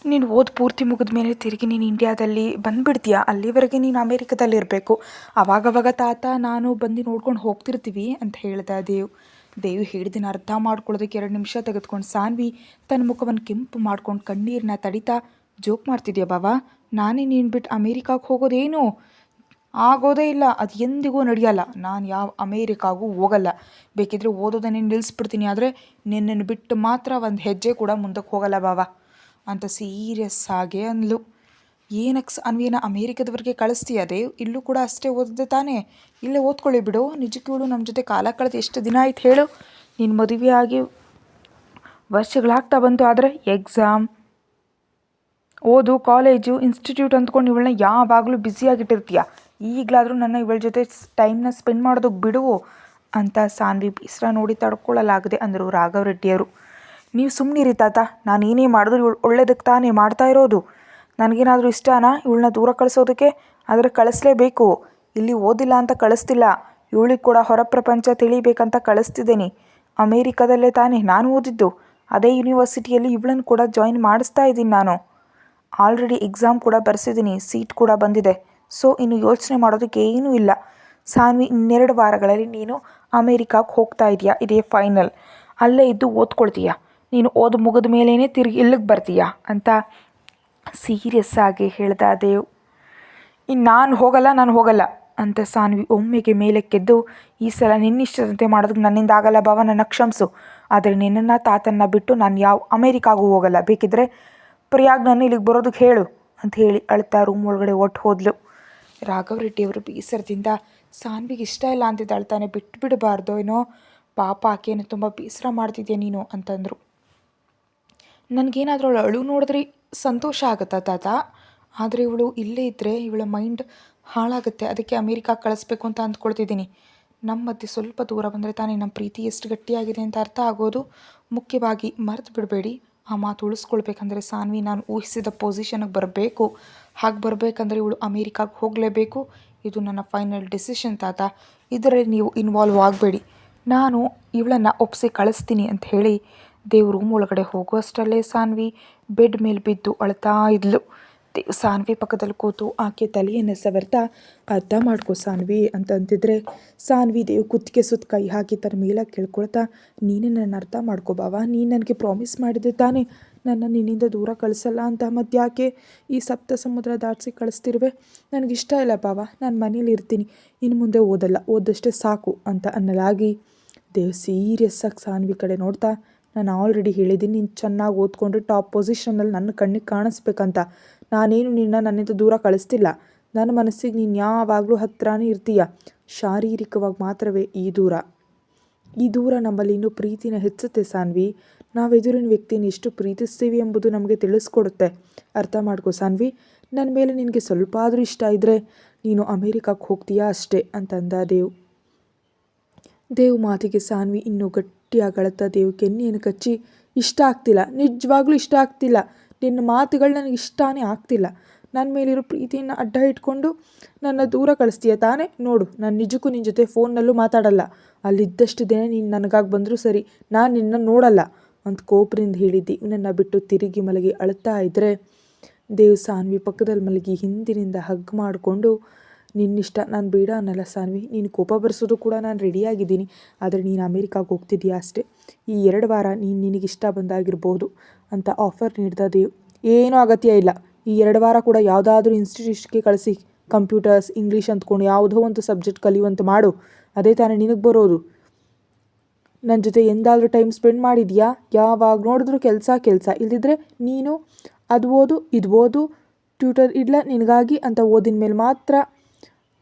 ನೀನು ಓದಿ ಪೂರ್ತಿ ಮುಗಿದ ಮೇಲೆ ತಿರುಗಿ ನೀನು ಇಂಡಿಯಾದಲ್ಲಿ ಬಂದುಬಿಡ್ತೀಯ. ಅಲ್ಲಿವರೆಗೆ ನೀನು ಅಮೇರಿಕದಲ್ಲಿರಬೇಕು. ಆವಾಗವಾಗ ತಾತ ನಾನು ಬಂದು ನೋಡ್ಕೊಂಡು ಹೋಗ್ತಿರ್ತೀವಿ ಅಂತ ಹೇಳ್ದ ದೇವ್ ಹೇಳಿದಿನ ಅರ್ಥ ಮಾಡ್ಕೊಳ್ಳೋದಕ್ಕೆ 2 ನಿಮಿಷ ತೆಗೆದುಕೊಂಡು ಸಾನ್ವಿ ತನ್ನ ಮುಖವನ್ನು ಕೆಂಪು ಮಾಡ್ಕೊಂಡು ಕಣ್ಣೀರನ್ನ ತಡಿತಾ ಜೋಕ್ ಮಾಡ್ತಿದ್ಯಾ ಬಾವಾ, ನಾನೇ ನೀನು ಬಿಟ್ಟು ಅಮೇರಿಕಾಗೆ ಹೋಗೋದೇನು ಆಗೋದೇ ಇಲ್ಲ, ಅದು ಎಂದಿಗೂ ನಡೆಯಲ್ಲ. ನಾನು ಯಾವ ಅಮೇರಿಕಾಗೂ ಹೋಗಲ್ಲ. ಬೇಕಿದ್ರೆ ಓದೋದನ್ನೇ ನಿಲ್ಲಿಸ್ಬಿಡ್ತೀನಿ, ಆದರೆ ನಿನ್ನನ್ನು ಬಿಟ್ಟು ಮಾತ್ರ ಒಂದು ಹೆಜ್ಜೆ ಕೂಡ ಮುಂದಕ್ಕೆ ಹೋಗಲ್ಲ ಬಾವಾ ಅಂತ ಸೀರಿಯಸ್ ಆಗಿ ಅಂದ್ಲು. ಏನಕ್ಕೆ ಸಾನ್ವಿನ ಅಮೇರಿಕದವರೆಗೆ ಕಳಿಸ್ತೀಯ ದೇವ್? ಇಲ್ಲೂ ಕೂಡ ಅಷ್ಟೇ ಓದಿದೆ ತಾನೇ, ಇಲ್ಲೇ ಓದ್ಕೊಳ್ಳಿ ಬಿಡು. ನಿಜಕ್ಕೂ ಇವಳು ನಮ್ಮ ಜೊತೆ ಕಾಲ ಕಳೆದು ಎಷ್ಟು ದಿನ ಆಯ್ತು ಹೇಳು. ನೀನು ಮದುವೆ ಆಗಿ ವರ್ಷಗಳಾಗ್ತಾ ಬಂತು, ಆದರೆ ಎಕ್ಸಾಮ್, ಓದು, ಕಾಲೇಜು, ಇನ್ಸ್ಟಿಟ್ಯೂಟ್ ಅಂದ್ಕೊಂಡು ಇವಳನ್ನ ಯಾವಾಗಲೂ ಬ್ಯುಸಿಯಾಗಿಟ್ಟಿರ್ತೀಯ. ಈಗಲಾದರೂ ನನ್ನ ಇವಳ ಜೊತೆ ಟೈಮ್ನ ಸ್ಪೆಂಡ್ ಮಾಡೋದಕ್ಕೆ ಬಿಡುವು ಅಂತ ಸಾನ್ವಿ ಬೇಸರ ನೋಡಿ ತಡ್ಕೊಳ್ಳಲಾಗದೆ ಅಂದರು ರಾಘವ್ ರೆಡ್ಡಿಯವರು. ನೀವು ಸುಮ್ಮನಿರಿ ತಾತ, ನಾನು ಏನೇ ಮಾಡಿದ್ರು ಇವಳು ಒಳ್ಳೇದಕ್ಕೆ ತಾನೇ ಮಾಡ್ತಾ ಇರೋದು. ನನಗೇನಾದರೂ ಇಷ್ಟನಾ ಇವಳನ್ನ ದೂರ ಕಳಿಸೋದಕ್ಕೆ? ಆದರೆ ಕಳಿಸ್ಲೇಬೇಕು. ಇಲ್ಲಿ ಓದಿಲ್ಲ ಅಂತ ಕಳಿಸ್ತಿಲ್ಲ, ಇವಳಿಗೆ ಕೂಡ ಹೊರ ಪ್ರಪಂಚ ತಿಳಿಬೇಕಂತ ಕಳಿಸ್ತಿದ್ದೀನಿ. ಅಮೇರಿಕಾದಲ್ಲೇ ತಾನೇ ನಾನು ಓದಿದ್ದು, ಅದೇ ಯೂನಿವರ್ಸಿಟಿಯಲ್ಲಿ ಇವಳನ್ನು ಕೂಡ ಜಾಯಿನ್ ಮಾಡಿಸ್ತಾ ಇದ್ದೀನಿ. ನಾನು ಆಲ್ರೆಡಿ ಎಕ್ಸಾಮ್ ಕೂಡ ಬರೆಸಿದ್ದೀನಿ, ಸೀಟ್ ಕೂಡ ಬಂದಿದೆ. ಸೊ ಇನ್ನು ಯೋಚನೆ ಮಾಡೋದಕ್ಕೆ ಏನೂ ಇಲ್ಲ. ಸಾನ್ವಿ, 2 ವಾರಗಳಲ್ಲಿ ನೀನು ಅಮೇರಿಕಾಗೆ ಹೋಗ್ತಾ ಇದೆಯಾ, ಇದೇ ಫೈನಲ್. ಅಲ್ಲೇ ಇದ್ದು ಓದ್ಕೊಳ್ತೀಯ. ನೀನು ಓದು ಮುಗಿದ ಮೇಲೇ ತಿರುಗಿ ಇಲ್ಲಿಗೆ ಬರ್ತೀಯ ಅಂತ ಸೀರಿಯಸ್ ಆಗಿ ಹೇಳ್ದ ದೇವ್. ಇನ್ನು ನಾನು ಹೋಗಲ್ಲ ಅಂತ ಸಾನ್ವಿ ಒಮ್ಮೆಗೆ ಮೇಲಕ್ಕೆದ್ದು, ಈ ಸಲ ನಿನ್ನಿಷ್ಟದಂತೆ ಮಾಡೋದಕ್ಕೆ ನನ್ನಿಂದ ಆಗಲ್ಲ ಬಾವ, ನನ್ನ ಕ್ಷಮಿಸು. ಆದರೆ ನಿನ್ನನ್ನು ತಾತನ್ನ ಬಿಟ್ಟು ನಾನು ಯಾವ ಅಮೇರಿಕಾಗೂ ಹೋಗಲ್ಲ. ಬೇಕಿದ್ರೆ ಪ್ರಿಯಾಗ್ ನನ್ನ ಇಲ್ಲಿಗೆ ಬರೋದಕ್ಕೆ ಹೇಳು ಅಂತ ಹೇಳಿ ಅಳ್ತಾ ರೂಮ್ ಒಳಗಡೆ ಒಟ್ಟು ಹೋದ್ಲು. ರಾಘವ್ ರೆಡ್ಡಿಯವರು ಬೇಸರದಿಂದ, ಸಾನ್ವಿಗೆ ಇಷ್ಟ ಇಲ್ಲ ಅಂತಿದ್ದ ಅಳ್ತಾನೆ, ಬಿಟ್ಟು ಬಿಡಬಾರ್ದು ಏನೋ, ಪಾಪ ಆಕೆಯನ್ನು ತುಂಬ ಬೇಸರ ಮಾಡ್ತಿದ್ಯಾ ನೀನು ಅಂತಂದರು. ನನಗೇನಾದರೂ ಅವಳು ಅಳು ನೋಡಿದ್ರೆ ಸಂತೋಷ ಆಗುತ್ತಾ ತಾತ, ಆದರೆ ಇವಳು ಇಲ್ಲೇ ಇದ್ದರೆ ಇವಳ ಮೈಂಡ್ ಹಾಳಾಗುತ್ತೆ. ಅದಕ್ಕೆ ಅಮೇರಿಕಾಗೆ ಕಳಿಸ್ಬೇಕು ಅಂತ ಅಂದ್ಕೊಳ್ತಿದ್ದೀನಿ. ನಮ್ಮ ಮಧ್ಯೆ ಸ್ವಲ್ಪ ದೂರ ಬಂದರೆ ತಾನೇ ನಮ್ಮ ಪ್ರೀತಿ ಎಷ್ಟು ಗಟ್ಟಿಯಾಗಿದೆ ಅಂತ ಅರ್ಥ ಆಗೋದು. ಮುಖ್ಯವಾಗಿ ಮರೆತು ಬಿಡಬೇಡಿ, ಆ ಮಾತು ಉಳಿಸ್ಕೊಳ್ಬೇಕಂದ್ರೆ ಸಾನ್ವಿ ನಾನು ಊಹಿಸಿದ ಪೊಸಿಷನ್ಗೆ ಬರಬೇಕು. ಹಾಗೆ ಬರಬೇಕಂದ್ರೆ ಇವಳು ಅಮೇರಿಕಾಗೆ ಹೋಗಲೇಬೇಕು. ಇದು ನನ್ನ ಫೈನಲ್ ಡಿಸಿಷನ್ ತಾತ, ಇದರಲ್ಲಿ ನೀವು ಇನ್ವಾಲ್ವ್ ಆಗಬೇಡಿ. ನಾನು ಇವಳನ್ನು ಒಪ್ಪಿಸಿ ಕಳಿಸ್ತೀನಿ ಅಂತ ಹೇಳಿ ದೇವ್ ರೂಮ್ ಒಳಗಡೆ ಹೋಗುವಷ್ಟರಲ್ಲೇ ಸಾನ್ವಿ ಬೆಡ್ ಮೇಲೆ ಬಿದ್ದು ಅಳ್ತಾ ಇದ್ಲು. ದೇವ್ ಸಾನ್ವಿ ಪಕ್ಕದಲ್ಲಿ ಕೂತು ಆಕೆ ತಲೆಯನ್ನು ಸವರ್ತಾ, ಅರ್ಥ ಮಾಡ್ಕೊ ಸಾನ್ವಿ ಅಂತ ಅಂತಿದ್ರೆ ಸಾನ್ವಿ ದೇವ್ ಕುತ್ತಿಗೆ ಸುತ್ತ ಕೈ ಹಾಕಿ ತನ್ನ ಮೇಲೆ ಕೇಳ್ಕೊಳ್ತಾ, ನೀನೇ ನನ್ನ ಅರ್ಥ ಮಾಡ್ಕೊ ಬಾವ, ನೀನು ನನಗೆ ಪ್ರಾಮಿಸ್ ಮಾಡಿದೆ ತಾನೇ ನನ್ನ ನಿನ್ನಿಂದ ದೂರ ಕಳಿಸಲ್ಲ ಅಂತ. ಮತ್ತು ಯಾಕೆ ಈ ಸಪ್ತ ಸಮುದ್ರ ದಾಟಿಸಿ ಕಳಿಸ್ತಿರುವೆ? ನನಗಿಷ್ಟ ಇಲ್ಲ ಬಾವ, ನಾನು ಮನೇಲಿ ಇರ್ತೀನಿ, ಇನ್ನು ಮುಂದೆ ಓದಲ್ಲ, ಓದಷ್ಟೇ ಸಾಕು ಅಂತ ಅನ್ನಲಾಗಿ ದೇವ್ ಸೀರಿಯಸ್ ಆಗಿ ಸಾನ್ವಿ ಕಡೆ ನೋಡ್ತಾ, ನಾನು ಆಲ್ರೆಡಿ ಹೇಳಿದ್ದೀನಿ, ನೀನು ಚೆನ್ನಾಗಿ ಓದ್ಕೊಂಡು ಟಾಪ್ ಪೊಸಿಷನಲ್ಲಿ ನನ್ನ ಕಣ್ಣಿಗೆ ಕಾಣಿಸ್ಬೇಕಂತ. ನಾನೇನು ನನ್ನಿಂದ ದೂರ ಕಳಿಸ್ತಿಲ್ಲ. ನನ್ನ ಮನಸ್ಸಿಗೆ ನೀನು ಯಾವಾಗಲೂ ಹತ್ತಿರನೇ ಇರ್ತೀಯ. ಶಾರೀರಿಕವಾಗಿ ಮಾತ್ರವೇ ಈ ದೂರ ನಮ್ಮಲ್ಲಿ ಇನ್ನೂ ಪ್ರೀತಿನ ಹೆಚ್ಚುತ್ತೆ ಸಾನ್ವಿ. ನಾವು ಎದುರಿನ ವ್ಯಕ್ತಿನ ಎಷ್ಟು ಪ್ರೀತಿಸ್ತೀವಿ ಎಂಬುದು ನಮಗೆ ತಿಳಿಸ್ಕೊಡುತ್ತೆ. ಅರ್ಥ ಮಾಡ್ಕೋ ಸಾನ್ವಿ, ನನ್ನ ಮೇಲೆ ನಿನಗೆ ಸ್ವಲ್ಪ ಆದರೂ ಇಷ್ಟ ಇದ್ದರೆ ನೀನು ಅಮೇರಿಕಾಗೆ ಹೋಗ್ತೀಯಾ ಅಷ್ಟೇ ಅಂತಂದ ದೇವ್ ಮಾತಿಗೆ ಸಾನ್ವಿ ಇನ್ನೂ ಗಟ್ಟಿಯಾಗಿ ಅಳತಾ ದೇವ್ ಕೆನ್ನೆಯನ್ನು ಕಚ್ಚಿ, ಇಷ್ಟ ಆಗ್ತಿಲ್ಲ, ನಿಜವಾಗ್ಲೂ ಇಷ್ಟ ಆಗ್ತಿಲ್ಲ, ನಿನ್ನ ಮಾತುಗಳು ನನಗೆ ಇಷ್ಟನೇ ಆಗ್ತಿಲ್ಲ. ನನ್ನ ಮೇಲಿರೋ ಪ್ರೀತಿಯನ್ನು ಅಡ್ಡ ಇಟ್ಕೊಂಡು ನನ್ನ ದೂರ ಕಳಿಸ್ತೀಯ ತಾನೇ? ನೋಡು, ನಾನು ನಿಜಕ್ಕೂ ನಿನ್ನ ಜೊತೆ ಫೋನ್ನಲ್ಲೂ ಮಾತಾಡಲ್ಲ. ಅಲ್ಲಿದ್ದಷ್ಟು ದಿನ ನೀನು ನನಗಾಗಿ ಬಂದರೂ ಸರಿ, ನಾನು ನಿನ್ನ ನೋಡಲ್ಲ ಅಂತ ಕೋಪದಿಂದ ಹೇಳಿದ್ದಿ. ನನ್ನ ಬಿಟ್ಟು ತಿರುಗಿ ಮಲಗಿ ಅಳ್ತಾ ಇದ್ದರೆ ದೇವ್ ಸಾನ್ವಿ ಪಕ್ಕದಲ್ಲಿ ಮಲಗಿ ಹಿಂದಿನಿಂದ ಹಗ್ ಮಾಡಿಕೊಂಡು, ನಿನ್ನಿಷ್ಟ, ನಾನು ಬೇಡ ಅನ್ನಲ್ಲ ಸಾನ್ವಿ, ನೀನು ಕೋಪ ಬರೆಸೋದು ಕೂಡ ನಾನು ರೆಡಿಯಾಗಿದ್ದೀನಿ. ಆದರೆ ನೀನು ಅಮೇರಿಕಾಗೆ ಹೋಗ್ತಿದ್ದೀಯಾ ಅಷ್ಟೇ. ಈ 2 ವಾರ ನೀನು ನಿನಗಿಷ್ಟ ಬಂದಾಗಿರ್ಬೋದು ಅಂತ ಆಫರ್ ನೀಡ್ದ ದೇವ್. ಏನೂ ಅಗತ್ಯ ಇಲ್ಲ, ಈ 2 ವಾರ ಕೂಡ ಯಾವುದಾದ್ರೂ ಇನ್ಸ್ಟಿಟ್ಯೂಟ್ಗೆ ಕಳಿಸಿ, ಕಂಪ್ಯೂಟರ್ಸ್, ಇಂಗ್ಲೀಷ್ ಅಂದ್ಕೊಂಡು ಯಾವುದೋ ಒಂದು ಸಬ್ಜೆಕ್ಟ್ ಕಲಿಯುವಂತೆ ಮಾಡು. ಅದೇ ತಾನೇ ನಿನಗೆ ಬರೋದು. ನನ್ನ ಜೊತೆ ಎಂದಾದರೂ ಟೈಮ್ ಸ್ಪೆಂಡ್ ಮಾಡಿದ್ಯಾ? ಯಾವಾಗ ನೋಡಿದ್ರೂ ಕೆಲಸ ಇಲ್ದಿದ್ರೆ ನೀನು ಅದು ಓದು ಇದು ಓದು, ಟ್ಯೂಟರ್ ಇಡ್ಲ ನಿನಗಾಗಿ ಅಂತ ಓದಿನ ಮೇಲೆ ಮಾತ್ರ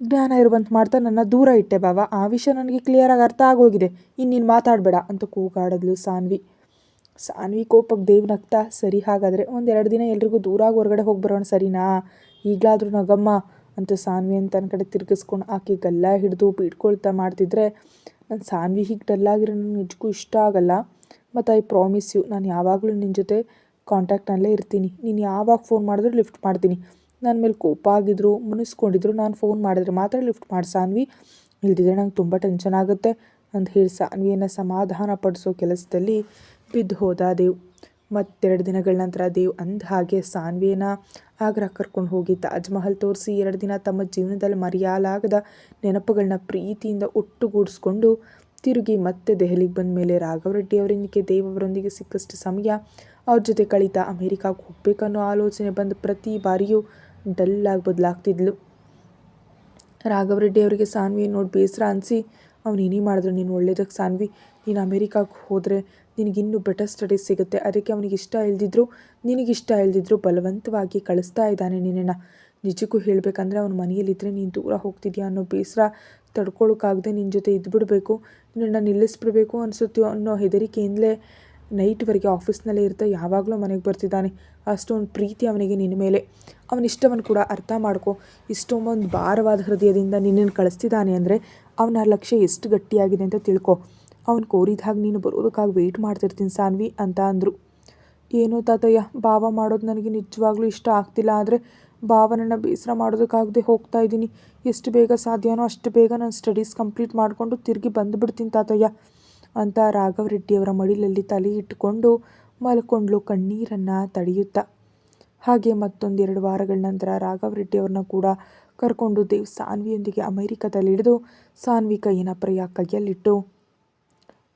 ಜ್ಞಾನ ಇರುವಂತೆ ಮಾಡ್ತಾ ನನ್ನ ದೂರ ಇಟ್ಟೆ ಬಾವ. ಆ ವಿಷಯ ನನಗೆ ಕ್ಲಿಯರಾಗಿ ಅರ್ಥ ಆಗೋಗಿದೆ. ಇನ್ನು ನೀನು ಮಾತಾಡಬೇಡ ಅಂತ ಕೂಗಾಡಿದ್ಲು ಸಾನ್ವಿ ಕೋಪಕ್ಕೆ ದೇವ್ ನಗ್ತಾ, ಸರಿ ಹಾಗಾದರೆ 1-2 ದಿನ ಎಲ್ರಿಗೂ ದೂರಾಗಿ ಹೊರಗಡೆ ಹೋಗಿ ಬರೋಣ ಸರಿನಾ? ಈಗಲಾದರೂ ನಗಮ್ಮ ಅಂತ ಸಾನ್ವಿ ಅಂತ ನನ್ನ ಕಡೆ ತಿರುಗಿಸ್ಕೊಂಡು ಆಕೆ ಗಲ್ಲ ಹಿಡಿದು ಬಿಡ್ಕೊಳ್ತಾ ಮಾಡ್ತಿದ್ರೆ, ನಾನು ಸಾನ್ವಿ ಹೀಗೆ ಡಲ್ಲಾಗಿರೋ ನನಗೆ ನಿಜಕ್ಕೂ ಇಷ್ಟ ಆಗಲ್ಲ. ಮತ್ತು ಐ ಪ್ರಾಮಿಸ್ ಯು, ನಾನು ಯಾವಾಗಲೂ ನಿನ್ನ ಜೊತೆ ಕಾಂಟ್ಯಾಕ್ಟ್ನಲ್ಲೇ ಇರ್ತೀನಿ. ನೀನು ಯಾವಾಗ ಫೋನ್ ಮಾಡಿದ್ರು ಲಿಫ್ಟ್ ಮಾಡ್ತೀನಿ. ನನ್ನ ಮೇಲೆ ಕೋಪ ಆಗಿದ್ರು ಮುನಿಸ್ಕೊಂಡಿದ್ರು ನಾನು ಫೋನ್ ಮಾಡಿದ್ರೆ ಮಾತ್ರ ಲಿಫ್ಟ್ ಮಾಡಿ ಸಾನ್ವಿ, ಇಲ್ದಿದ್ರೆ ನಂಗೆ ತುಂಬ ಟೆನ್ಷನ್ ಆಗುತ್ತೆ ಅಂತ ಹೇಳಿ ಸಾನ್ವಿಯನ್ನು ಸಮಾಧಾನ ಪಡಿಸೋ ಕೆಲಸದಲ್ಲಿ ಬಿದ್ದು ಹೋದ ದೇವ್. ಮತ್ತೆರಡು ದಿನಗಳ ನಂತರ ದೇವ್ ಅಂದ ಹಾಗೆ ಸಾನ್ವಿನ ಆಗ್ರಾ ಕರ್ಕೊಂಡು ಹೋಗಿ ತಾಜ್ ಮಹಲ್ ತೋರಿಸಿ 2 ದಿನ ತಮ್ಮ ಜೀವನದಲ್ಲಿ ಮರೆಯಲಾಗದ ನೆನಪುಗಳನ್ನ ಪ್ರೀತಿಯಿಂದ ಒಟ್ಟುಗೂಡಿಸ್ಕೊಂಡು ತಿರುಗಿ ಮತ್ತೆ ದೆಹಲಿಗೆ ಬಂದ ಮೇಲೆ ರಾಘವ್ ರೆಡ್ಡಿ ಅವರೊಂದಿಗೆ ದೇವ್ ಅವರೊಂದಿಗೆ ಸಿಕ್ಕಷ್ಟು ಸಮಯ ಅವ್ರ ಜೊತೆ ಕಳೀತಾ ಅಮೇರಿಕಾಗೆ ಹೋಗ್ಬೇಕನ್ನೋ ಆಲೋಚನೆ ಬಂದು ಪ್ರತಿ ಬಾರಿಯೂ ಡಲ್ಲಾಗಿ ಬದಲಾಗ್ತಿದ್ಲು. ರಾಘವ್ ರೆಡ್ಡಿ ಅವರಿಗೆ ಸಾನ್ವಿ ನೋಡಿ ಬೇಸರ ಅನಿಸಿ, ಅವನೇನೇ ಮಾಡಿದ್ರು ನೀನು ಒಳ್ಳೇದಕ್ಕೆ ಸಾನ್ವಿ, ನೀನು ಅಮೇರಿಕಾಗೆ ಹೋದರೆ ನಿನಗಿನ್ನೂ ಬೆಟರ್ ಸ್ಟಡೀಸ್ ಸಿಗುತ್ತೆ, ಅದಕ್ಕೆ ಅವನಿಗೆ ಇಷ್ಟ ಇಲ್ದಿದ್ರು ನಿನಗಿಷ್ಟ ಇಲ್ದಿದ್ರು ಬಲವಂತವಾಗಿ ಕಳಿಸ್ತಾ ಇದ್ದಾನೆ ನಿನ್ನನ್ನು. ನಿಜಕ್ಕೂ ಹೇಳಬೇಕಂದ್ರೆ ಅವನ ಮನೆಯಲ್ಲಿದ್ದರೆ ನೀನು ದೂರ ಹೋಗ್ತಿದ್ಯಾ ಅನ್ನೋ ಬೇಸರ ತಡ್ಕೊಳಕ್ಕಾಗದೆ ನಿನ್ನ ಜೊತೆ ಇದ್ಬಿಡಬೇಕು, ನಿನ್ನನ್ನು ನಿಲ್ಲಿಸ್ಬಿಡ್ಬೇಕು ಅನಿಸುತ್ತೋ ಅನ್ನೋ ಹೆದರಿಕೆಯಿಂದಲೇ ನೈಟ್ವರೆಗೆ ಆಫೀಸ್ನಲ್ಲೇ ಇರ್ತಾ ಯಾವಾಗಲೂ ಮನೆಗೆ ಬರ್ತಿದ್ದಾನೆ. ಅಷ್ಟೊಂದು ಪ್ರೀತಿ ಅವನಿಗೆ ನಿನ್ನ ಮೇಲೆ. ಅವನಿಷ್ಟವನ್ನು ಕೂಡ ಅರ್ಥ ಮಾಡ್ಕೊ. ಇಷ್ಟೊಂದು ಭಾರವಾದ ಹೃದಯದಿಂದ ನಿನ್ನನ್ನು ಕಳಿಸ್ತಿದ್ದಾನೆ ಅಂದರೆ ಅವನ ಲಕ್ಷ್ಯ ಎಷ್ಟು ಗಟ್ಟಿಯಾಗಿದೆ ಅಂತ ತಿಳ್ಕೊ. ಅವನು ಕೋರಿದ ಹಾಗೆ ನೀನು ಬರೋದಕ್ಕಾಗಿ ವೆಯ್ಟ್ ಮಾಡ್ತಿರ್ತೀನಿ ಸಾನ್ವಿ ಅಂತ ಅಂದರು. ಏನೋ ತಾತಯ್ಯ, ಭಾವ ಮಾಡೋದು ನನಗೆ ನಿಜವಾಗ್ಲೂ ಇಷ್ಟ ಆಗ್ತಿಲ್ಲ, ಆದರೆ ಭಾವನನ್ನು ಬೇಸರ ಮಾಡೋದಕ್ಕಾಗದೆ ಹೋಗ್ತಾ ಇದ್ದೀನಿ. ಎಷ್ಟು ಬೇಗ ಸಾಧ್ಯನೋ ಅಷ್ಟು ಬೇಗ ನಾನು ಸ್ಟಡೀಸ್ ಕಂಪ್ಲೀಟ್ ಮಾಡಿಕೊಂಡು ತಿರುಗಿ ಬಂದುಬಿಡ್ತೀನಿ ತಾತಯ್ಯ ಅಂತ ರಾಘವ್ ರೆಡ್ಡಿಯವರ ಮಡಿಲಲ್ಲಿ ತಲೆ ಇಟ್ಟುಕೊಂಡು ಮಲ್ಕೊಂಡ್ಳು ಕಣ್ಣೀರನ್ನು ತಡೆಯುತ್ತಾ. ಹಾಗೆ ಮತ್ತೊಂದು 2 ವಾರಗಳ ನಂತರ ರಾಘವ್ ರೆಡ್ಡಿಯವ್ರನ್ನ ಕೂಡ ಕರ್ಕೊಂಡು ದೇವ್ ಸಾನ್ವಿಯೊಂದಿಗೆ ಅಮೆರಿಕದಲ್ಲಿ ಇಳಿದು ಸಾನ್ವಿ ಕೈಯನ್ನು ಪ್ರಯಾಗ್ ಕೈಯಲ್ಲಿಟ್ಟು,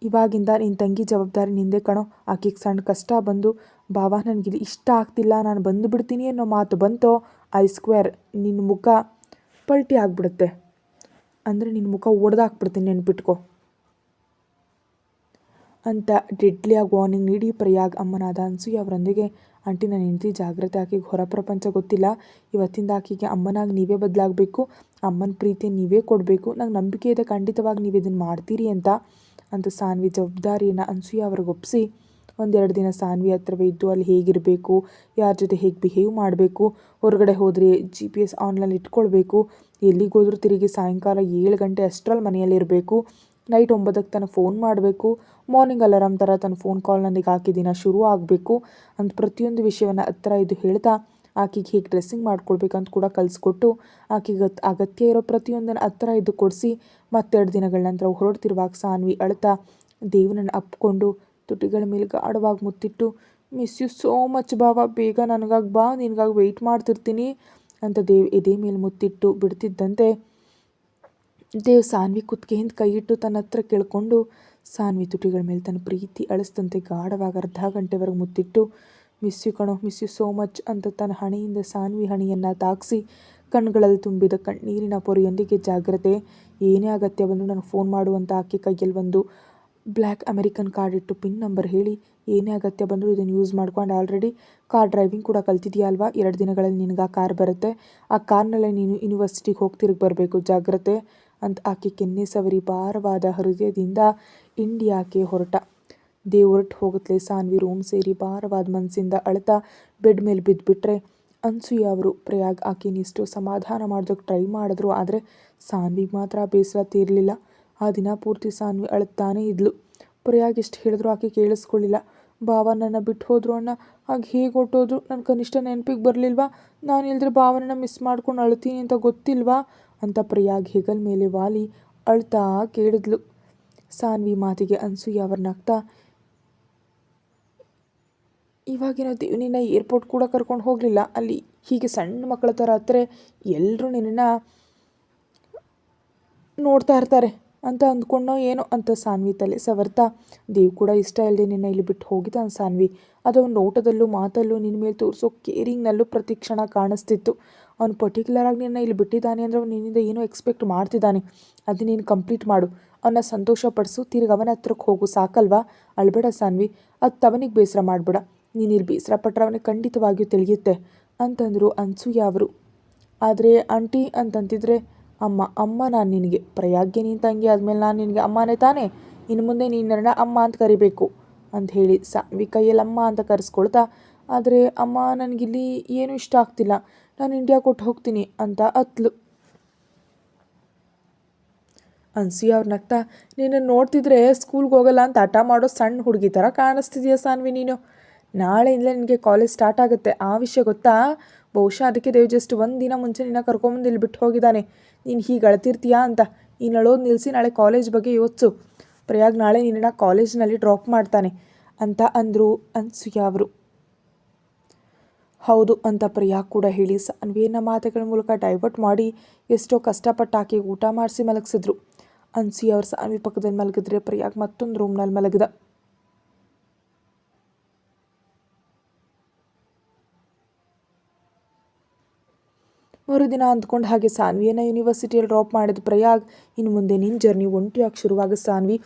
ಇವಾಗಿಂದ ನಿನ್ನ ತಂಗಿ ಜವಾಬ್ದಾರಿ ನಿಂದೆ ಕಣೋ, ಆಕೆಗೆ ಸಣ್ಣ ಕಷ್ಟ ಬಂದು ಭಾವ ನನಗಿಲ್ಲಿ ಇಷ್ಟ ಆಗ್ತಿಲ್ಲ ನಾನು ಬಂದು ಬಿಡ್ತೀನಿ ಅನ್ನೋ ಮಾತು ಬಂತೋ ಐ ಸ್ಕ್ವೇರ್ ನಿನ್ನ ಮುಖ ಪಲ್ಟಿ ಆಗಿಬಿಡುತ್ತೆ, ಅಂದರೆ ನಿನ್ನ ಮುಖ ಒಡೆದಾಕ್ಬಿಡ್ತೀನಿ ನೆನ್ಪಿಟ್ಕೊ ಅಂತ ಡೆಡ್ಲಿಯಾಗಿ ವಾರ್ನಿಂಗ್ ನೀಡಿ ಪ್ರಯಾಗ್ ಅಮ್ಮನಾದ ಅನ್ಸೂಯ ಅವರೊಂದಿಗೆ, ಆಂಟಿ ನನ್ನ ಹೆಂಡತಿ ಜಾಗ್ರತೆ, ಆಕೆಗೆ ಹೊರ ಪ್ರಪಂಚ ಗೊತ್ತಿಲ್ಲ, ಇವತ್ತಿಂದ ಆಕೆಗೆ ಅಮ್ಮನಾಗಿ ನೀವೇ ಬದಲಾಗಬೇಕು, ಅಮ್ಮನ ಪ್ರೀತಿ ನೀವೇ ಕೊಡಬೇಕು, ನಂಗೆ ನಂಬಿಕೆ ಇದೆ ಖಂಡಿತವಾಗಿ ನೀವು ಇದನ್ನು ಮಾಡ್ತೀರಿ ಅಂತ ಸಾನ್ವಿ ಜವಾಬ್ದಾರಿಯನ್ನು ಅನ್ಸೂಯ ಅವ್ರಿಗೆ ಒಪ್ಪಿಸಿ 1-2 ದಿನ ಸಾನ್ವಿ ಹತ್ರವೇ ಇದ್ದು ಅಲ್ಲಿ ಹೇಗಿರಬೇಕು, ಯಾರ ಜೊತೆ ಹೇಗೆ ಬಿಹೇವ್ ಮಾಡಬೇಕು, ಹೊರಗಡೆ ಹೋದರೆ GPS ಆನ್ಲೈನಲ್ಲಿ ಇಟ್ಕೊಳ್ಬೇಕು, ಎಲ್ಲಿಗೋದ್ರೂ ತಿರುಗಿ ಸಾಯಂಕಾಲ 7 ಗಂಟೆ ಅಷ್ಟರಲ್ಲಿ ಮನೆಯಲ್ಲಿರಬೇಕು, ನೈಟ್ 9ಕ್ಕೆ ತನಗೆ ಫೋನ್ ಮಾಡಬೇಕು, ಮಾರ್ನಿಂಗ್ ಅಲಾರಾಮ್ ಥರ ತನ್ನ ಫೋನ್ ಕಾಲ್ ನನಗೆ ಹಾಕಿ ದಿನ ಶುರು ಆಗಬೇಕು ಅಂತ ಪ್ರತಿಯೊಂದು ವಿಷಯವನ್ನು ಹತ್ರ ಇದ್ದು ಹೇಳ್ತಾ ಆಕೆಗೆ ಹೇಗೆ ಡ್ರೆಸ್ಸಿಂಗ್ ಮಾಡ್ಕೊಳ್ಬೇಕಂತ ಕೂಡ ಕಲಿಸ್ಕೊಟ್ಟು ಆಕೆಗೆ ಅಗತ್ಯ ಇರೋ ಪ್ರತಿಯೊಂದನ್ನು ಹತ್ರ ಇದ್ದು ಕೊಡಿಸಿ ಮತ್ತೆರಡು ದಿನಗಳ ನಂತರ ಹೊರಡ್ತಿರುವಾಗ ಸಾನ್ವಿ ಅಳ್ತಾ ದೇವನನ್ನು ಅಪ್ಕೊಂಡು ತುಟಿಗಳ ಮೇಲೆ ಗಾಢವಾಗಿ ಮುತ್ತಿಟ್ಟು, ಮಿಸ್ ಯು ಸೋ ಮಚ್ ಬಾವ, ಬೇಗ ನನಗಾಗಿ ಬಾ, ನಿನಗಾಗಿ ವೆಯ್ಟ್ ಮಾಡ್ತಿರ್ತೀನಿ ಅಂತ ದೇವ್ ಎದೆ ಮೇಲೆ ಮುತ್ತಿಟ್ಟು ಬಿಡ್ತಿದ್ದಂತೆ ದೇವ್ ಸಾನ್ವಿ ಕುತ್ತಿಗೆಯಿಂದ ಕೈಯಿಟ್ಟು ತನ್ನ ಹತ್ರ ಕೇಳ್ಕೊಂಡು ಸಾನ್ವಿ ತುಟಿಗಳ ಮೇಲೆ ತನ್ನ ಪ್ರೀತಿ ಅಳಿಸ್ದಂತೆ ಗಾಢವಾಗಿ ಅರ್ಧ ಗಂಟೆವರೆಗೆ ಮುತ್ತಿಟ್ಟು, ಮಿಸ್ ಯು ಕಣೋ, ಮಿಸ್ ಯು ಸೋ ಮಚ್ ಅಂತ ತನ್ನ ಹಣೆಯಿಂದ ಸಾನ್ವಿ ಹಣೆಯನ್ನು ತಾಗಿಸಿ ಕಣ್ಗಳಲ್ಲಿ ತುಂಬಿದ ಕಣ್ಣೀರಿನ ಪೊರೆಯೊಂದಿಗೆ, ಜಾಗ್ರತೆ, ಏನೇ ಅಗತ್ಯ ಬಂದು ನನಗೆ ಫೋನ್ ಮಾಡುವಂಥ ಆಕೆ ಕೈಯಲ್ಲಿ ಒಂದು ಬ್ಲ್ಯಾಕ್ ಅಮೆರಿಕನ್ ಕಾರ್ಡ್ ಇಟ್ಟು ಪಿನ್ ನಂಬರ್ ಹೇಳಿ, ಏನೇ ಅಗತ್ಯ ಬಂದರೂ ಇದನ್ನು ಯೂಸ್ ಮಾಡ್ಕೊಂಡು ಆಲ್ರೆಡಿ ಕಾರ್ ಡ್ರೈವಿಂಗ್ ಕೂಡ ಕಲ್ತಿದೆಯಾ ಅಲ್ವಾ, 2 ದಿನಗಳಲ್ಲಿ ನಿನಗೆ ಆ ಕಾರ್ ಬರುತ್ತೆ, ಆ ಕಾರ್ನಲ್ಲೇ ನೀನು ಯೂನಿವರ್ಸಿಟಿಗೆ ಹೋಗಿ ತಿರುಗಿ ಬರಬೇಕು, ಜಾಗ್ರತೆ ಅಂತ ಆಕೆ ಕೆನ್ನೆ ಸವರಿ ಭಾರವಾದ ಹೃದಯದಿಂದ ಇಂಡಿಯಾಕ್ಕೆ ಹೊರಟ. ದೇವ್ ಹೊರಟು ಹೋಗುತ್ತಲೇ ಸಾನ್ವಿ ರೂಮ್ ಸೇರಿ ಭಾರವಾದ ಮನಸ್ಸಿಂದ ಅಳ್ತಾ ಬೆಡ್ ಮೇಲೆ ಬಿದ್ದುಬಿಟ್ರೆ ಅನ್ಸೂಯ ಅವರು ಪ್ರಯಾಗ್ ಆಕೆನಿಷ್ಟು ಸಮಾಧಾನ ಮಾಡೋದಕ್ಕೆ ಟ್ರೈ ಮಾಡಿದ್ರು, ಆದರೆ ಸಾನ್ವಿಗೆ ಮಾತ್ರ ಬೇಸರ ತೀರಲಿಲ್ಲ. ಆ ದಿನ ಪೂರ್ತಿ ಸಾನ್ವಿ ಅಳುತ್ತಾನೇ ಇದ್ಲು. ಪ್ರಯಾಗ್ ಎಷ್ಟು ಹೇಳಿದ್ರು ಆಕೆ ಕೇಳಿಸ್ಕೊಳ್ಳಿಲ್ಲ. ಭಾವ ನನ್ನ ಬಿಟ್ಟು ಹೋದ್ರು ಅಣ್ಣ, ಹಾಗೆ ಹೇಗೆ ಹೊಟ್ಟೋದ್ರು, ನನ್ನ ಕನಿಷ್ಠ ನೆನಪಿಗೆ ಬರಲಿಲ್ವಾ, ನಾನು ಇಲ್ಲದ್ರೆ ಭಾವನನ್ನ ಮಿಸ್ ಮಾಡ್ಕೊಂಡು ಅಳ್ತೀನಿ ಅಂತ ಗೊತ್ತಿಲ್ವಾ ಅಂತ ಪ್ರಯಾಗ್ ಹೆಗಲ ಮೇಲೆ ವಾಲಿ ಅಳ್ತಾ ಕೇಳಿದ್ಲು. ಸಾನ್ವಿ ಮಾತಿಗೆ ಅನ್ಸೂಯ ಅವ್ರ ನಗ್ತಾ, ಇವಾಗಿನ ನಿನ್ನ ಏರ್ಪೋರ್ಟ್ ಕೂಡ ಕರ್ಕೊಂಡು ಹೋಗಲಿಲ್ಲ, ಅಲ್ಲಿ ಹೀಗೆ ಸಣ್ಣ ಮಕ್ಕಳ ಥರ ಹತ್ತಿರ ಎಲ್ಲರೂ ನಿನ್ನನ್ನು ನೋಡ್ತಾ ಇರ್ತಾರೆ ಅಂತ ಅಂದ್ಕೊಂಡೋ ಏನೋ ಅಂತ ಸಾನ್ವಿ ತಲೆ ಸವರ್ತಾ, ದೇವ್ ಕೂಡ ಇಷ್ಟ ಇಲ್ಲದೆ ನಿನ್ನ ಇಲ್ಲಿ ಬಿಟ್ಟು ಹೋಗಿದ್ದಾನೆ ಸಾನ್ವಿ, ಅದು ಅವ್ನ ನೋಟದಲ್ಲೂ ಮಾತಲ್ಲೂ ನಿನ್ನ ಮೇಲೆ ತೋರಿಸೋ ಕೇರಿಂಗ್ನಲ್ಲೂ ಪ್ರತಿ ಕ್ಷಣ ಕಾಣಿಸ್ತಿತ್ತು. ಅವ್ನು ಪರ್ಟಿಕ್ಯುಲರಾಗಿ ನಿನ್ನ ಇಲ್ಲಿ ಬಿಟ್ಟಿದ್ದಾನೆ ಅಂದರೆ ಅವ್ನು ನಿನ್ನಿಂದ ಏನೋ ಎಕ್ಸ್ಪೆಕ್ಟ್ ಮಾಡ್ತಿದ್ದಾನೆ, ಅದು ನೀನು ಕಂಪ್ಲೀಟ್ ಮಾಡು, ಅವನ್ನ ಸಂತೋಷಪಡಿಸು, ತಿರ್ಗಿ ಅವನ ಹತ್ರಕ್ಕೆ ಹೋಗು, ಸಾಕಲ್ವಾ, ಅಳ್ಬೇಡ ಸಾನ್ವಿ, ಅದು ತವನಿಗೆ ಬೇಸರ ಮಾಡಬೇಡ, ನೀನು ಇಲ್ಲಿ ಬೇಸರ ಪಟ್ಟರೆ ಅವನಿಗೆ ಖಂಡಿತವಾಗಿಯೂ ತಿಳಿಯುತ್ತೆ ಅಂತಂದರು ಅನ್ಸೂಯ ಅವರು. ಆದರೆ ಆಂಟಿ ಅಂತಂತಿದ್ರೆ, ಅಮ್ಮ ನಾನು ನಿನಗೆ ಪ್ರಯಾಗ್ಗೆ ನೀನು ತಂಗಿ ಆದಮೇಲೆ ನಾನು ನಿನಗೆ ಅಮ್ಮನೇ ತಾನೇ, ಇನ್ನು ಮುಂದೆ ನೀನು ನನ್ನ ಅಮ್ಮ ಅಂತ ಕರಿಬೇಕು ಅಂತ ಹೇಳಿ ಸಾನ್ವಿ ಕೈಯಲ್ಲಿ ಅಮ್ಮ ಅಂತ ಕರೆಸ್ಕೊಳ್ತಾ, ಆದರೆ ಅಮ್ಮ ನನಗಿಲ್ಲಿ ಏನೂ ಇಷ್ಟ ಆಗ್ತಿಲ್ಲ, ನಾನು ಇಂಡಿಯಾ ಕೊಟ್ಟು ಹೋಗ್ತೀನಿ ಅಂತ ಅತ್ಲು. ಅನ್ಸೂಯ ಅವ್ರು ನಗ್ತಾ, ನೀನು ನೋಡ್ತಿದ್ರೆ ಸ್ಕೂಲ್ಗೆ ಹೋಗಲ್ಲ ಅಂತ ಹಠ ಮಾಡೋ ಸಣ್ಣ ಹುಡುಗಿ ಥರ ಕಾಣಿಸ್ತಿದೆಯಾ ಸಾನ್ವಿ ನೀನು, ನಾಳೆಯಿಂದಲೇ ನಿನಗೆ ಕಾಲೇಜ್ ಸ್ಟಾರ್ಟ್ ಆಗುತ್ತೆ, ಆ ವಿಷಯ ಗೊತ್ತಾ, ಬಹುಶಃ ಅದಕ್ಕೆ ದೇವ್ ಜಸ್ಟ್ 1 ದಿನ ಮುಂಚೆ ನಿನ್ನ ಕರ್ಕೊಂಬಂದು ಇಲ್ಲಿ ಬಿಟ್ಟು ಹೋಗಿದ್ದಾನೆ, ನೀನು ಹೀಗೆ ಅಳ್ತಿರ್ತೀಯಾ ಅಂತ, ನೀನು ಅಳೋದು ನಿಲ್ಲಿಸಿ ನಾಳೆ ಕಾಲೇಜ್ ಬಗ್ಗೆ ಯೋಚಿಸು, ಪ್ರಯಾಗ್ ನಾಳೆ ನಿನ್ನನ್ನು ಕಾಲೇಜ್ನಲ್ಲಿ ಡ್ರಾಪ್ ಮಾಡ್ತಾನೆ, ಅಂತ ಅಂದರು ಅನ್ಸೂಯ ಅವರು. ಹೌದು ಅಂತ ಪ್ರಿಯಾ ಕೂಡ ಹೇಳಿ ಸಾನ್ವಿಯನ್ನ ಮಾತುಗಳ ಮೂಲಕ ಡೈವರ್ಟ್ ಮಾಡಿ ಎಷ್ಟೋ ಕಷ್ಟಪಟ್ಟು ಆಕೆ ಊಟ ಮಾಡಿಸಿ ಮಲಗಿಸಿದ್ರು. ಅನ್ಸೂಯ ಅವ್ರು ಸಾನ್ವಿ ಪಕ್ಕದಲ್ಲಿ ಮಲಗಿದ್ರೆ ಪ್ರಿಯಾಗ್ ಮತ್ತೊಂದು ರೂಮ್ನಲ್ಲಿ ಮಲಗಿದ. ಮರುದಿನ ಅಂದ್ಕೊಂಡು ಹಾಗೆ ಸಾನ್ವಿಯನ್ನು ಯೂನಿವರ್ಸಿಟಿಯಲ್ಲಿ ಡ್ರಾಪ್ ಮಾಡಿದ ಪ್ರಯಾಗ್. ಇನ್ನು ಮುಂದೆ ನಿನ್ನ ಜರ್ನಿ ಒಂಟಿಯಾಗಿ ಶುರುವಾಗ ಸಾನ್ವಿ.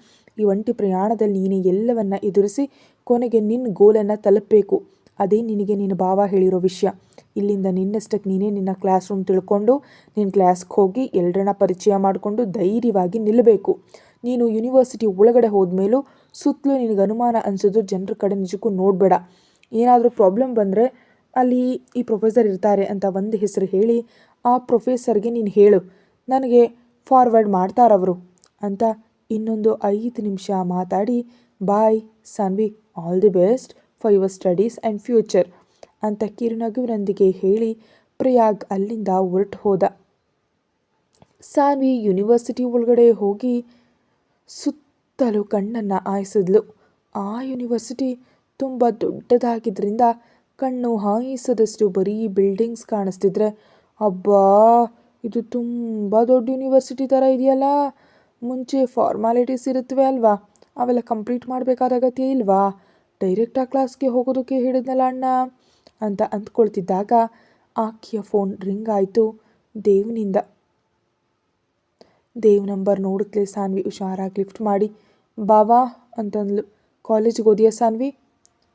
ಈ ಒಂಟಿ ಪ್ರಯಾಣದಲ್ಲಿ ನೀನು ಎಲ್ಲವನ್ನ ಎದುರಿಸಿ ಕೊನೆಗೆ ನಿನ್ನ ಗೋಲನ್ನು ತಲುಪಬೇಕು. ಅದೇ ನಿನಗೆ ನಿನ್ನ ಭಾವ ಹೇಳಿರೋ ವಿಷಯ. ಇಲ್ಲಿಂದ ನಿನ್ನಷ್ಟಕ್ಕೆ ನೀನೇ ನಿನ್ನ ಕ್ಲಾಸ್ ರೂಮ್ ತಿಳ್ಕೊಂಡು ನಿನ್ನ ಕ್ಲಾಸ್ಗೆ ಹೋಗಿ ಎಲ್ಲರನ್ನ ಪರಿಚಯ ಮಾಡಿಕೊಂಡು ಧೈರ್ಯವಾಗಿ ನಿಲ್ಲಬೇಕು. ನೀನು ಯೂನಿವರ್ಸಿಟಿ ಒಳಗಡೆ ಹೋದ್ಮೇಲೂ ಸುತ್ತಲೂ ನಿನಗೆ ಅನುಮಾನ ಅನಿಸೋದು ಜನರ ಕಡೆ ನಿಜಕ್ಕೂ ನೋಡಬೇಡ. ಏನಾದರೂ ಪ್ರಾಬ್ಲಮ್ ಬಂದರೆ ಅಲ್ಲಿ ಈ ಪ್ರೊಫೆಸರ್ ಇರ್ತಾರೆ ಅಂತ ಒಂದು ಹೆಸರು ಹೇಳಿ ಆ ಪ್ರೊಫೆಸರ್ಗೆ ನೀನು ಹೇಳು, ನನಗೆ ಫಾರ್ವರ್ಡ್ ಮಾಡ್ತಾರವರು ಅಂತ ಇನ್ನೊಂದು 5 ನಿಮಿಷ ಮಾತಾಡಿ bye Saanvi, all the best for your studies and future ಅಂತ ಕಿರುನಗುವಿನೊಂದಿಗೆ ಹೇಳಿ ಪ್ರಯಾಗ್ ಅಲ್ಲಿಂದ ಹೊರಟು ಹೋದ. ಸಾನ್ವಿ ಯೂನಿವರ್ಸಿಟಿ ಒಳಗಡೆ ಹೋಗಿ ಸುತ್ತಲೂ ಕಣ್ಣನ್ನು ಹಾಯಿಸಿದ್ಲು. ಆ ಯೂನಿವರ್ಸಿಟಿ ತುಂಬ ದೊಡ್ಡದಾಗಿದ್ದರಿಂದ ಕಣ್ಣು ಹಾಯಿಸದಷ್ಟು ಬರೀ ಬಿಲ್ಡಿಂಗ್ಸ್ ಕಾಣಿಸ್ತಿದ್ರೆ, ಅಬ್ಬಾ ಇದು ತುಂಬ ದೊಡ್ಡ ಯೂನಿವರ್ಸಿಟಿ ಥರ ಇದೆಯಲ್ಲ, ಮುಂಚೆ ಫಾರ್ಮಾಲಿಟೀಸ್ ಇರುತ್ತವೆ ಅಲ್ವಾ, ಅವೆಲ್ಲ ಕಂಪ್ಲೀಟ್ ಮಾಡಬೇಕಾದ ಅಗತ್ಯ ಇಲ್ವಾ, ಡೈರೆಕ್ಟಾಗಿ ಕ್ಲಾಸ್ಗೆ ಹೋಗೋದಕ್ಕೆ ಹೇಳಿದ್ನಲ್ಲ ಅಣ್ಣ ಅಂತ ಅಂದ್ಕೊಳ್ತಿದ್ದಾಗ ಆಕೆಯ ಫೋನ್ ರಿಂಗ್ ಆಯಿತು ದೇವ್ನಿಂದ. ದೇವ್ ನಂಬರ್ ನೋಡಿದ್ಲೆ ಸಾನ್ವಿ ಹುಷಾರಾಗಿ ಲಿಫ್ಟ್ ಮಾಡಿ ಬಾವಾ ಅಂತಂದ್ಲು. ಕಾಲೇಜಿಗೆ ಓದಿಯಾ ಸಾನ್ವಿ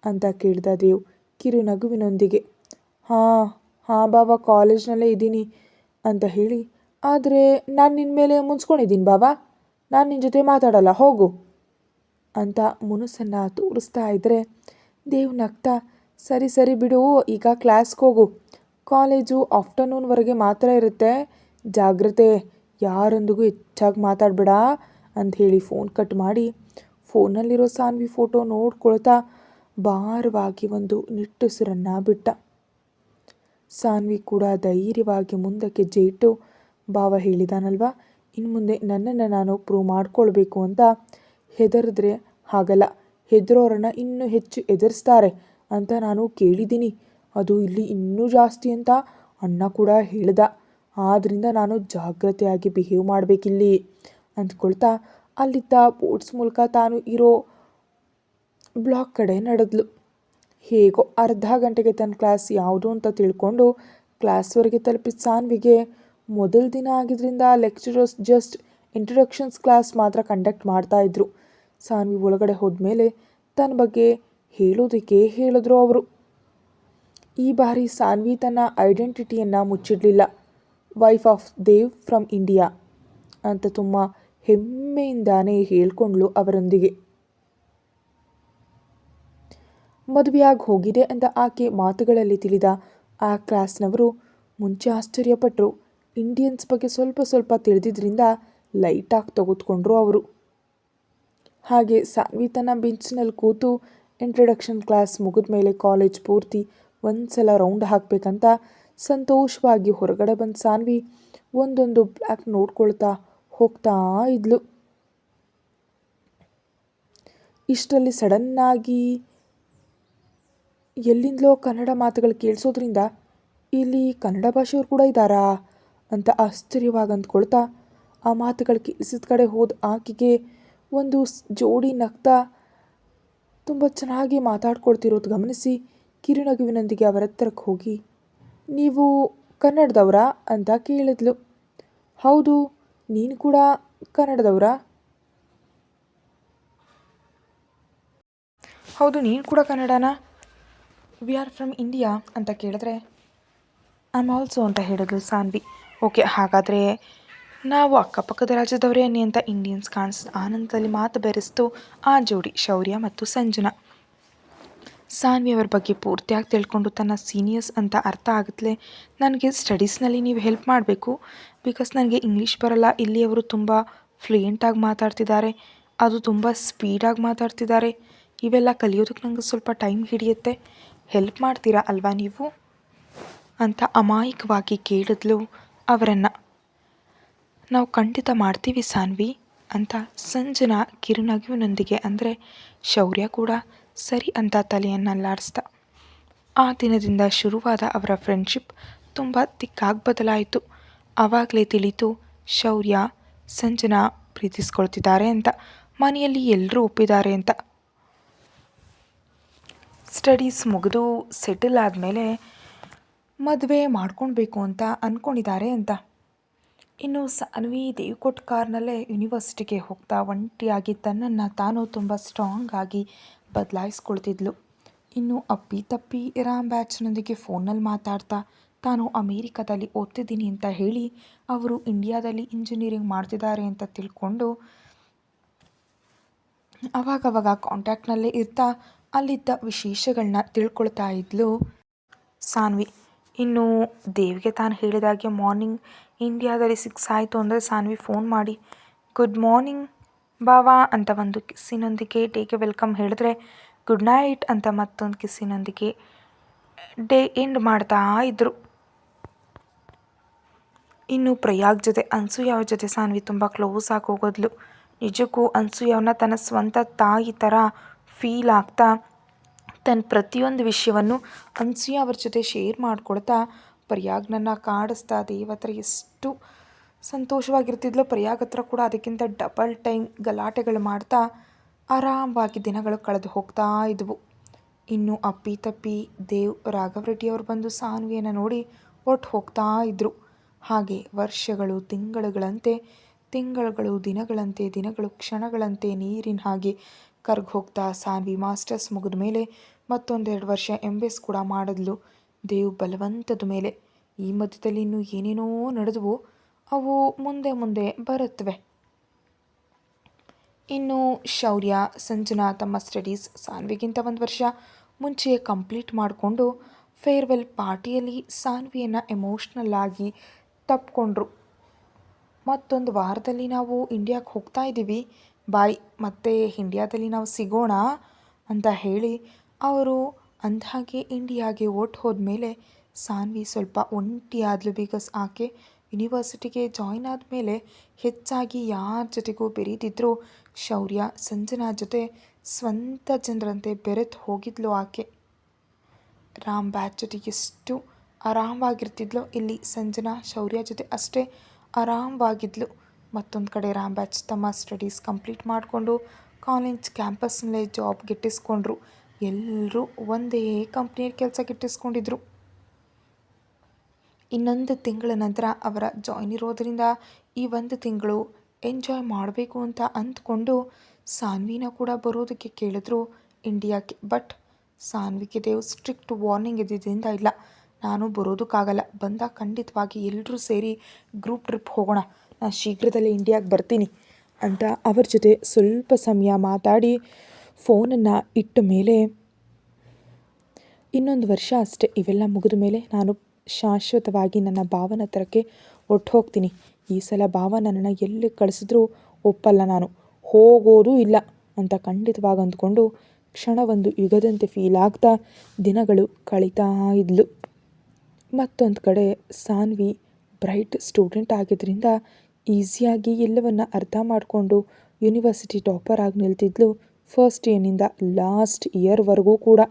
ಅಂತ ಕೇಳ್ದ ದೇವ್ ಕಿರು ನಗುವಿನೊಂದಿಗೆ. ಹಾಂ ಬಾಬಾ, ಕಾಲೇಜ್ನಲ್ಲೇ ಇದ್ದೀನಿ ಅಂತ ಹೇಳಿ, ಆದರೆ ನಾನು ನಿನ್ನ ಮೇಲೆ ಮುನ್ಸ್ಕೊಂಡಿದ್ದೀನಿ ಬಾಬಾ, ನಾನು ನಿನ್ನ ಜೊತೆ ಮಾತಾಡಲ್ಲ ಹೋಗು ಅಂತ ಮುನುಸನ್ನು ತೋರಿಸ್ತಾ ಇದ್ದರೆ ದೇವ್ ನಗ್ತಾ, ಸರಿ ಸರಿ ಬಿಡು, ಈಗ ಕ್ಲಾಸ್ಗೆ ಹೋಗು, ಕಾಲೇಜು ಆಫ್ಟರ್ನೂನ್ವರೆಗೆ ಮಾತ್ರ ಇರುತ್ತೆ, ಜಾಗ್ರತೆ, ಯಾರೊಂದಿಗೂ ಹೆಚ್ಚಾಗಿ ಮಾತಾಡಬೇಡ ಅಂತ ಹೇಳಿ ಫೋನ್ ಕಟ್ ಮಾಡಿ ಫೋನಲ್ಲಿರೋ ಸಾನ್ವಿ ಫೋಟೋ ನೋಡ್ಕೊಳ್ತಾ ಭಾರವಾಗಿ ಒಂದು ನಿಟ್ಟುಸಿರನ್ನು ಬಿಟ್ಟ. ಸಾನ್ವಿ ಕೂಡ ಧೈರ್ಯವಾಗಿ ಮುಂದಕ್ಕೆ ಹೆಜ್ಜೆ ಇಟ್ಟು, ಭಾವ ಹೇಳಿದಾನಲ್ವಾ, ಇನ್ನು ಮುಂದೆ ನನ್ನನ್ನು ನಾನು ಪ್ರೂವ್ ಮಾಡ್ಕೊಳ್ಬೇಕು ಅಂತ, ಹೆದರಿದ್ರೆ ಹಾಗಲ್ಲ, ಹೆದರೋರನ್ನು ಇನ್ನೂ ಹೆಚ್ಚು ಎದುರಿಸ್ತಾರೆ ಅಂತ ನಾನು ಕೇಳಿದ್ದೀನಿ, ಅದು ಇಲ್ಲಿ ಇನ್ನೂ ಜಾಸ್ತಿ ಅಂತ ಅಣ್ಣ ಕೂಡ ಹೇಳ್ದ, ಆದ್ದರಿಂದ ನಾನು ಜಾಗ್ರತೆಯಾಗಿ ಬಿಹೇವ್ ಮಾಡಬೇಕಿಲ್ಲಿ ಅಂದ್ಕೊಳ್ತಾ ಅಲ್ಲಿದ್ದ ಬೋರ್ಡ್ಸ್ ಮೂಲಕ ತಾನು ಇರೋ ಬ್ಲಾಕ್ ಕಡೆ ನಡೆದ್ಲು. ಹೇಗೋ ಅರ್ಧ ಗಂಟೆಗೆ ತನ್ನ ಕ್ಲಾಸ್ ಯಾವುದು ಅಂತ ತಿಳ್ಕೊಂಡು ಕ್ಲಾಸ್ವರೆಗೆ ತಲುಪಿದ ಸಾನ್ವಿಗೆ ಮೊದಲ ದಿನ ಆಗಿದ್ದರಿಂದ ಲೆಕ್ಚರರ್ಸ್ ಜಸ್ಟ್ ಇಂಟ್ರೊಡಕ್ಷನ್ಸ್ ಕ್ಲಾಸ್ ಮಾತ್ರ ಕಂಡಕ್ಟ್ ಮಾಡ್ತಾಯಿದ್ರು. ಸಾನ್ವಿ ಒಳಗಡೆ ಹೋದ್ಮೇಲೆ ತನ್ನ ಬಗ್ಗೆ ಹೇಳೋದಕ್ಕೆ ಹೇಳಿದ್ರು ಅವರು. ಈ ಬಾರಿ ಸಾನ್ವಿ ತನ್ನ ಐಡೆಂಟಿಟಿಯನ್ನು ಮುಚ್ಚಿಡಲಿಲ್ಲ. Wife of Dev from India ಅಂತ ತುಂಬ ಹೆಮ್ಮೆಯಿಂದಾನೇ ಹೇಳ್ಕೊಂಡ್ಳು ಅವರೊಂದಿಗೆ. ಮದುವೆಯಾಗಿ ಹೋಗಿದೆ ಅಂತ ಆಕೆ ಮಾತುಗಳಲ್ಲಿ ತಿಳಿದ ಆ ಕ್ಲಾಸ್ನವರು ಮುಂಚೆ ಆಶ್ಚರ್ಯಪಟ್ಟರು. ಇಂಡಿಯನ್ಸ್ ಬಗ್ಗೆ ಸ್ವಲ್ಪ ಸ್ವಲ್ಪ ತಿಳಿದಿದ್ದರಿಂದ ಲೈಟಾಗಿ ತೆಗೆದುಕೊಂಡ್ರು ಅವರು. ಹಾಗೆ ಸಾನ್ವಿ ತನ್ನ ಬೆಂಚ್ನಲ್ಲಿ ಕೂತು ಇಂಟ್ರಡಕ್ಷನ್ ಕ್ಲಾಸ್ ಮುಗಿದ ಮೇಲೆ ಕಾಲೇಜ್ ಪೂರ್ತಿ ಒಂದು ಸಲ ರೌಂಡ್ ಹಾಕಬೇಕಂತ ಸಂತೋಷವಾಗಿ ಹೊರಗಡೆ ಬಂದ ಸಾನ್ವಿ ಒಂದೊಂದು ಬ್ಲಾಕ್ ನೋಡ್ಕೊಳ್ತಾ ಹೋಗ್ತಾ ಇದ್ಲು. ಇಷ್ಟರಲ್ಲಿ ಸಡನ್ನಾಗಿ ಎಲ್ಲಿಂದಲೋ ಕನ್ನಡ ಮಾತುಗಳು ಕೇಳಿಸೋದ್ರಿಂದ ಇಲ್ಲಿ ಕನ್ನಡ ಭಾಷೆಯವರು ಕೂಡ ಇದ್ದಾರಾ ಅಂತ ಆಶ್ಚರ್ಯವಾಗಿ ಅಂದ್ಕೊಳ್ತಾ ಆ ಮಾತುಗಳು ಕೇಳಿಸಿದ ಕಡೆ ಹೋದ ಆಕೆಗೆ ಒಂದು ಜೋಡಿ ನಗ್ತಾ ತುಂಬ ಚೆನ್ನಾಗಿ ಮಾತಾಡ್ಕೊಳ್ತಿರೋದು ಗಮನಿಸಿ ಕಿರುನಗುವಿನೊಂದಿಗೆ ಅವರ ಹತ್ರಕ್ಕೆ ಹೋಗಿ, ನೀವು ಕನ್ನಡದವರಾ ಅಂತ ಕೇಳಿದ್ಲು. ಹೌದು, ನೀನು ಕೂಡ ಕನ್ನಡದವರಾ? ಹೌದು, ನೀನು ಕೂಡ ಕನ್ನಡನಾ? ವಿ ಆರ್ ಫ್ರಮ್ ಇಂಡಿಯಾ ಅಂತ ಕೇಳಿದ್ರೆ ಐ ಆಮ್ ಆಲ್ಸೋ ಅಂತ ಹೇಳಿದ್ಲು ಸಾನ್ವಿ. ಓಕೆ, ಹಾಗಾದರೆ ನಾವು ಅಕ್ಕಪಕ್ಕದ ರಾಜ್ಯದವರೇ ಅನ್ನಿ ಅಂತ ಇಂಡಿಯನ್ಸ್ ಕಾಣಿಸ್ ಆನಂದದಲ್ಲಿ ಮಾತು ಬೆರೆಸ್ತು ಆ ಜೋಡಿ ಶೌರ್ಯ ಮತ್ತು ಸಂಜನಾ. ಸಾನ್ವಿ ಅವರ ಬಗ್ಗೆ ಪೂರ್ತಿಯಾಗಿ ತಿಳ್ಕೊಂಡು ತನ್ನ ಸೀನಿಯರ್ಸ್ ಅಂತ ಅರ್ಥ ಆಗುತ್ತಲೇ, ನನಗೆ ಸ್ಟಡೀಸ್ನಲ್ಲಿ ನೀವು ಹೆಲ್ಪ್ ಮಾಡಬೇಕು, ಬಿಕಾಸ್ ನನಗೆ ಇಂಗ್ಲೀಷ್ ಬರಲ್ಲ, ಇಲ್ಲಿ ಅವರು ತುಂಬ ಫ್ಲೂಯೆಂಟಾಗಿ ಮಾತಾಡ್ತಿದ್ದಾರೆ, ಅದು ತುಂಬ ಸ್ಪೀಡಾಗಿ ಮಾತಾಡ್ತಿದ್ದಾರೆ, ಇವೆಲ್ಲ ಕಲಿಯೋದಕ್ಕೆ ನನಗೆ ಸ್ವಲ್ಪ ಟೈಮ್ ಹಿಡಿಯುತ್ತೆ, ಹೆಲ್ಪ್ ಮಾಡ್ತೀರಾ ಅಲ್ವಾ ನೀವು ಅಂತ ಅಮಾಯಕವಾಗಿ ಕೇಳಿದ್ಲು ಅವರನ್ನು. ನಾವು ಖಂಡಿತ ಮಾಡ್ತೀವಿ ಸಾನ್ವಿ ಅಂತ ಸಂಜನಾ ಕಿರುನಗುವಿನೊಂದಿಗೆ ಅಂದರೆ ಶೌರ್ಯ ಕೂಡ ಸರಿ ಅಂತ ತಲೆಯನ್ನಲ್ಲಾಡಿಸ್ದ. ಆ ದಿನದಿಂದ ಶುರುವಾದ ಅವರ ಫ್ರೆಂಡ್ಶಿಪ್ ತುಂಬ ತಿಕ್ಕಾಗಿ ಬದಲಾಯಿತು. ಆವಾಗಲೇ ತಿಳಿತು ಶೌರ್ಯ ಸಂಜನಾ ಪ್ರೀತಿಸ್ಕೊಳ್ತಿದ್ದಾರೆ ಅಂತ. ಮನೆಯಲ್ಲಿ ಎಲ್ಲರೂ ಒಪ್ಪಿದ್ದಾರೆ ಅಂತ. ಸ್ಟಡೀಸ್ ಮುಗಿದು ಸೆಟಲ್ ಆದಮೇಲೆ ಮದುವೆ ಮಾಡ್ಕೊಳ್ಬೇಕು ಅಂತ ಅಂದ್ಕೊಂಡಿದ್ದಾರೆ ಅಂತ. ಇನ್ನು ಸಾನ್ವಿ ದೇವ್ ಕೊಟ್ಟ ಕಾರ್ನಲ್ಲೇ ಯೂನಿವರ್ಸಿಟಿಗೆ ಹೋಗ್ತಾ ಒಂಟಿಯಾಗಿ ತನ್ನನ್ನು ತಾನು ತುಂಬ ಸ್ಟ್ರಾಂಗ್ ಆಗಿ ಬದಲಾಯಿಸ್ಕೊಳ್ತಿದ್ಲು. ಇನ್ನು ಅಪ್ಪಿ ತಪ್ಪಿ ರಾಮ್ ಬ್ಯಾಚ್ನೊಂದಿಗೆ ಫೋನಲ್ಲಿ ಮಾತಾಡ್ತಾ ತಾನು ಅಮೇರಿಕಾದಲ್ಲಿ ಓದ್ತಿದ್ದೀನಿ ಅಂತ ಹೇಳಿ ಅವರು ಇಂಡಿಯಾದಲ್ಲಿ ಇಂಜಿನಿಯರಿಂಗ್ ಮಾಡ್ತಿದ್ದಾರೆ ಅಂತ ತಿಳ್ಕೊಂಡು ಅವಾಗವಾಗ ಕಾಂಟ್ಯಾಕ್ಟ್ನಲ್ಲೇ ಇರ್ತಾ ಅಲ್ಲಿದ್ದ ವಿಶೇಷಗಳನ್ನ ತಿಳ್ಕೊಳ್ತಾ ಇದ್ಲು ಸಾನ್ವಿ. ಇನ್ನು ದೇವ್ಗೆ ತಾನು ಹೇಳಿದಾಗೆ ಮಾರ್ನಿಂಗ್ ಇಂಡಿಯಾದಲ್ಲಿ 6 ಆಯಿತು ಅಂದರೆ ಸಾನ್ವಿ ಫೋನ್ ಮಾಡಿ ಗುಡ್ ಮಾರ್ನಿಂಗ್ ಬಾವಾ ಅಂತ ಒಂದು ಕಿಸ್ಸಿನೊಂದಿಗೆ ಡೇಗೆ ವೆಲ್ಕಮ್ ಹೇಳಿದ್ರೆ ಗುಡ್ ನೈಟ್ ಅಂತ ಮತ್ತೊಂದು ಕಿಸ್ಸಿನೊಂದಿಗೆ ಡೇ ಎಂಡ್ ಮಾಡ್ತಾ ಇದ್ದರು. ಇನ್ನು ಪ್ರಯಾಗ್ ಜೊತೆ ಅನ್ಸೂಯಾ ಜೊತೆ ಸಾನ್ವಿ ತುಂಬ ಕ್ಲೋಸ್ ಆಗಿ ಹೋಗೋದ್ಲು. ನಿಜಕ್ಕೂ ಅನ್ಸೂಯವ್ರನ್ನ ತನ್ನ ಸ್ವಂತ ತಾಯಿ ಥರ ಫೀಲ್ ಆಗ್ತಾ ತನ್ನ ಪ್ರತಿಯೊಂದು ವಿಷಯವನ್ನು ಅನ್ಸೂಯಾ ಅವ್ರ ಜೊತೆ ಶೇರ್ ಮಾಡ್ಕೊಳ್ತಾ ಪ್ರಯಾಗ್ನನ್ನು ಕಾಡಿಸ್ತಾ ದೇವ್ ಹತ್ರ ಎಷ್ಟು ಸಂತೋಷವಾಗಿರ್ತಿದ್ಲೋ ಪ್ರಯಾಗ್ ಹತ್ರ ಕೂಡ ಅದಕ್ಕಿಂತ ಡಬಲ್ ಟೈಮ್ ಗಲಾಟೆಗಳು ಮಾಡ್ತಾ ಆರಾಮವಾಗಿ ದಿನಗಳು ಕಳೆದು ಹೋಗ್ತಾ ಇದ್ವು. ಇನ್ನು ಅಪ್ಪಿ ತಪ್ಪಿ ದೇವ್ ರಾಘವ್ ರೆಡ್ಡಿ ಅವ್ರು ಬಂದು ಸಾನ್ವಿಯನ್ನು ನೋಡಿ ಒಟ್ಟು ಹೋಗ್ತಾ ಇದ್ದರು. ಹಾಗೆ ವರ್ಷಗಳು ತಿಂಗಳುಗಳು ದಿನಗಳಂತೆ ದಿನಗಳು ಕ್ಷಣಗಳಂತೆ ನೀರಿನ ಹಾಗೆ ಕರ್ಗ್ ಹೋಗ್ತಾ ಸಾನ್ವಿ ಮಾಸ್ಟರ್ಸ್ ಮುಗಿದ ಮೇಲೆ ಮತ್ತೊಂದೆರಡು ವರ್ಷ MBS ಕೂಡ ಮಾಡಿದ್ಲು ದೇವ್ ಬಲವಂತದ ಮೇಲೆ. ಈ ಮಧ್ಯದಲ್ಲಿ ಇನ್ನೂ ಏನೇನೋ ನಡೆದವು, ಅವು ಮುಂದೆ ಮುಂದೆ ಬರುತ್ತವೆ. ಇನ್ನು ಶೌರ್ಯ ಸಂಜನಾ ತಮ್ಮ ಸ್ಟಡೀಸ್ ಸಾನ್ವಿಗಿಂತ 1 ವರ್ಷ ಮುಂಚೆಯೇ ಕಂಪ್ಲೀಟ್ ಮಾಡಿಕೊಂಡು ಫೇರ್ವೆಲ್ ಪಾರ್ಟಿಯಲ್ಲಿ ಸಾನ್ವಿಯನ್ನು ಎಮೋಷ್ನಲ್ ಆಗಿ ತಪ್ಪಿಕೊಂಡ್ರು. ಮತ್ತೊಂದು ವಾರದಲ್ಲಿ ನಾವು ಇಂಡಿಯಾಕ್ಕೆ ಹೋಗ್ತಾ ಇದ್ದೀವಿ, ಬಾಯ್, ಮತ್ತೆ ಇಂಡಿಯಾದಲ್ಲಿ ನಾವು ಸಿಗೋಣ ಅಂತ ಹೇಳಿ ಅವರು ಅಂದಹಾಗೆ ಇಂಡಿಯಾಗೆ ಹೋದ್ಮೇಲೆ ಸಾನ್ವಿ ಸ್ವಲ್ಪ ಒಂಟಿಯಾದ್ಲು. ಬಿಕಾಸ್ ಆಕೆ ಯೂನಿವರ್ಸಿಟಿಗೆ ಜಾಯ್ನ್ ಆದಮೇಲೆ ಹೆಚ್ಚಾಗಿ ಯಾರ ಜೊತೆಗೂ ಬೆರೀತಿದ್ರು ಶೌರ್ಯ ಸಂಜನಾ ಜೊತೆ ಸ್ವಂತ ಜನರಂತೆ ಬೆರೆತು ಹೋಗಿದ್ಲು ಆಕೆ. ರಾಮ್ ಬ್ಯಾಚ್ ಜೊತೆ ಎಷ್ಟು ಆರಾಮವಾಗಿರ್ತಿದ್ಲೋ ಇಲ್ಲಿ ಸಂಜನಾ ಶೌರ್ಯ ಜೊತೆ ಅಷ್ಟೇ ಆರಾಮವಾಗಿದ್ಲು. ಮತ್ತೊಂದು ಕಡೆ ರಾಮ್ ಬ್ಯಾಚ್ ತಮ್ಮ ಸ್ಟಡೀಸ್ ಕಂಪ್ಲೀಟ್ ಮಾಡಿಕೊಂಡು ಕಾಲೇಜ್ ಕ್ಯಾಂಪಸ್ನಲ್ಲೇ ಜಾಬ್ ಗಿಟ್ಟಿಸ್ಕೊಂಡ್ರು. ಎಲ್ಲರೂ ಒಂದೇ ಕಂಪ್ನಿಯಲ್ಲಿ ಕೆಲಸ ಗಿಟ್ಟಿಸ್ಕೊಂಡಿದ್ರು. ಇನ್ನೊಂದು ತಿಂಗಳ ನಂತರ ಅವರ ಜಾಯ್ನ್ ಇರೋದರಿಂದ ಈ 1 ತಿಂಗಳು ಎಂಜಾಯ್ ಮಾಡಬೇಕು ಅಂತ ಅಂದ್ಕೊಂಡು ಸಾನ್ವಿನ ಕೂಡ ಬರೋದಕ್ಕೆ ಕೇಳಿದ್ರು ಇಂಡಿಯಾಕ್ಕೆ. ಬಟ್ ಸಾನ್ವಿಗೆ ದೇವ್ ಸ್ಟ್ರಿಕ್ಟ್ ವಾರ್ನಿಂಗ್ ಇದ್ದಿದ್ದರಿಂದ ಇಲ್ಲ, ನಾನು ಬರೋದಕ್ಕಾಗಲ್ಲ, ಬಂದಾಗ ಖಂಡಿತವಾಗಿ ಎಲ್ಲರೂ ಸೇರಿ ಗ್ರೂಪ್ ಟ್ರಿಪ್ ಹೋಗೋಣ, ನಾನು ಶೀಘ್ರದಲ್ಲೇ ಇಂಡಿಯಾಗೆ ಬರ್ತೀನಿ ಅಂತ ಅವ್ರ ಜೊತೆ ಸ್ವಲ್ಪ ಸಮಯ ಮಾತಾಡಿ ಫೋನನ್ನು ಇಟ್ಟ ಮೇಲೆ ಇನ್ನೊಂದು ವರ್ಷ ಅಷ್ಟೇ ಇವೆಲ್ಲ ಮುಗಿದ ಮೇಲೆ ನಾನು ಶಾಶ್ವತವಾಗಿ ನನ್ನ ಭಾವನ ಹತ್ರಕ್ಕೆ ಹೋಗ್ತೀನಿ. ಈ ಸಲ ಭಾವ ನನ್ನನ್ನು ಎಲ್ಲಿ ಕಳಿಸಿದ್ರೂ ಒಪ್ಪಲ್ಲ, ನಾನು ಹೋಗೋದೂ ಇಲ್ಲ ಅಂತ ಖಂಡಿತವಾಗಿ ಅಂದ್ಕೊಂಡು ಕ್ಷಣವೊಂದು ಯುಗದಂತೆ ಫೀಲ್ ಆಗ್ತಾ ದಿನಗಳು ಕಳೀತಾ ಇದ್ಲು. ಮತ್ತೊಂದು ಕಡೆ ಸಾನ್ವಿ ಬ್ರೈಟ್ ಸ್ಟೂಡೆಂಟ್ ಆಗಿದ್ದರಿಂದ ಈಸಿಯಾಗಿ ಎಲ್ಲವನ್ನ ಅರ್ಥ ಮಾಡಿಕೊಂಡು ಯೂನಿವರ್ಸಿಟಿ ಟಾಪರ್ ಆಗಿ ನಿಲ್ತಿದ್ಲು ಫಸ್ಟ್ ಇಯರ್ನಿಂದ ಲಾಸ್ಟ್ ಇಯರ್ವರೆಗೂ ಕೂಡ.